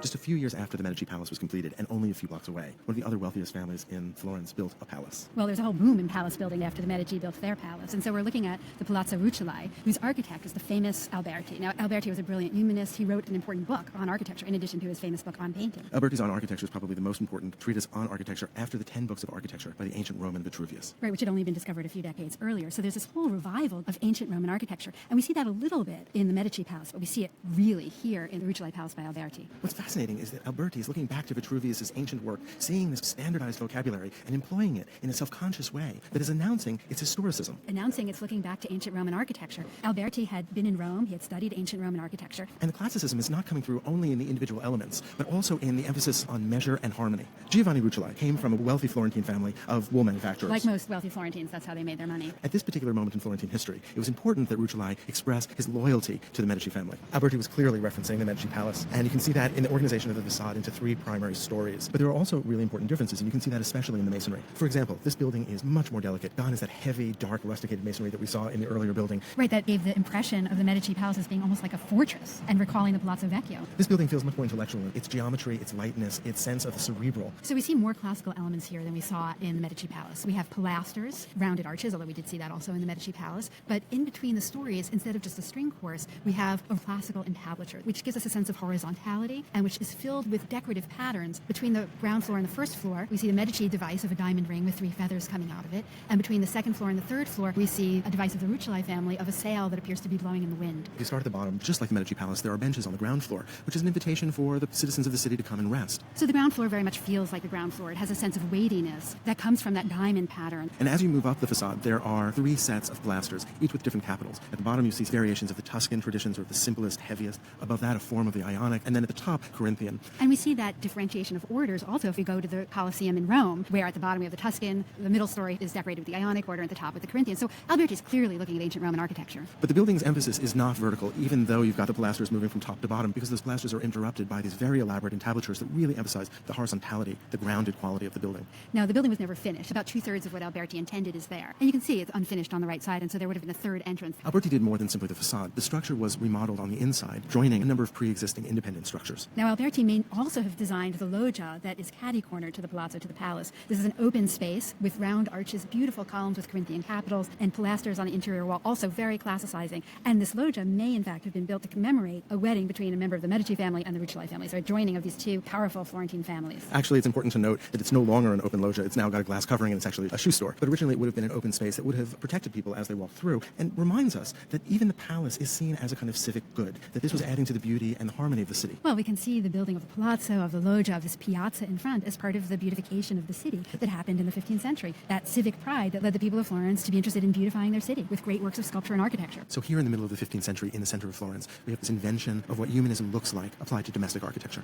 Just a few years after the Medici Palace was completed, and only a few blocks away, one of the other wealthiest families in Florence built a palace. Well, there's a whole boom in palace building after the Medici built their palace. And so we're looking at the Palazzo Rucellai, whose architect is the famous Alberti. Now, Alberti was a brilliant humanist. He wrote an important book on architecture, in addition to his famous book on painting. Alberti's On Architecture is probably the most important treatise on architecture after the 10 books of architecture by the ancient Roman Vitruvius. Right, which had only been discovered a few decades earlier. So there's this whole revival of ancient Roman architecture. And we see that a little bit in the Medici Palace, but we see it really here in the Rucellai Palace by Alberti. What's fascinating is that Alberti is looking back to Vitruvius' ancient work, seeing this standardized vocabulary and employing it in a self-conscious way that is announcing its historicism. Announcing it's looking back to ancient Roman architecture. Alberti had been in Rome, he had studied ancient Roman architecture. And the classicism is not coming through only in the individual elements, but also in the emphasis on measure and harmony. Giovanni Rucellai came from a wealthy Florentine family of wool manufacturers. Like most wealthy Florentines, that's how they made their money. At this particular moment in Florentine history, it was important that Rucellai express his loyalty to the Medici family. Alberti was clearly referencing the Medici Palace, and you can see that in the organization of the facade into three primary stories. But there are also really important differences, and you can see that especially in the masonry. For example, this building is much more delicate. Gone is that heavy, dark, rusticated masonry that we saw in the earlier building. Right, that gave the impression of the Medici Palace as being almost like a fortress and recalling the Palazzo Vecchio. This building feels much more intellectual in its geometry, its lightness, its sense of the cerebral. So we see more classical elements here than we saw in the Medici Palace. We have pilasters, rounded arches, although we did see that also in the Medici Palace. But in between the stories, instead of just a string course, we have a classical entablature, which gives us a sense of horizontality and which is filled with decorative patterns. Between the ground floor and the first floor, we see the Medici device of a diamond ring with 3 feathers coming out of it. And between the second floor and the third floor, we see a device of the Rucellai family of a sail that appears to be blowing in the wind. If you start at the bottom, just like the Medici Palace, there are benches on the ground floor, which is an invitation for the citizens of the city to come and rest. So the ground floor very much feels like the ground floor. It has a sense of weightiness that comes from that diamond pattern. And as you move up the facade, there are 3 sets of pilasters, each with different capitals. At the bottom, you see variations of the Tuscan traditions, or the simplest, heaviest. Above that, a form of the Ionic, and then at the top, Corinthian. And we see that differentiation of orders also if we go to the Colosseum in Rome, where at the bottom we have the Tuscan, the middle story is decorated with the Ionic order, at the top with the Corinthian. So Alberti is clearly looking at ancient Roman architecture. But the building's emphasis is not vertical, even though you've got the pilasters moving from top to bottom, because those pilasters are interrupted by these very elaborate entablatures that really emphasize the horizontality, the grounded quality of the building. Now, the building was never finished. About 2/3 of what Alberti intended is there. And you can see it's unfinished on the right side, and so there would have been a third entrance. Alberti did more than simply the facade. The structure was remodeled on the inside, joining a number of pre-existing independent structures. Now, Alberti may also have designed the loggia that is catty-cornered to the palazzo, to the palace. This is an open space with round arches, beautiful columns with Corinthian capitals, and pilasters on the interior wall, also very classicizing. And this loggia may, in fact, have been built to commemorate a wedding between a member of the Medici family and the Rucellai family, so a joining of these two powerful Florentine families. Actually, it's important to note that it's no longer an open loggia. It's now got a glass covering, and it's actually a shoe store. But originally, it would have been an open space that would have protected people as they walked through, and reminds us that even the palace is seen as a kind of civic good, that this was adding to the beauty and the harmony of the city. Well, we can see the building of the palazzo, of the loggia, of this piazza in front as part of the beautification of the city that happened in the 15th century. That civic pride that led the people of Florence to be interested in beautifying their city with great works of sculpture and architecture. So here in the middle of the 15th century, in the center of Florence, we have this invention of what humanism looks like applied to domestic architecture.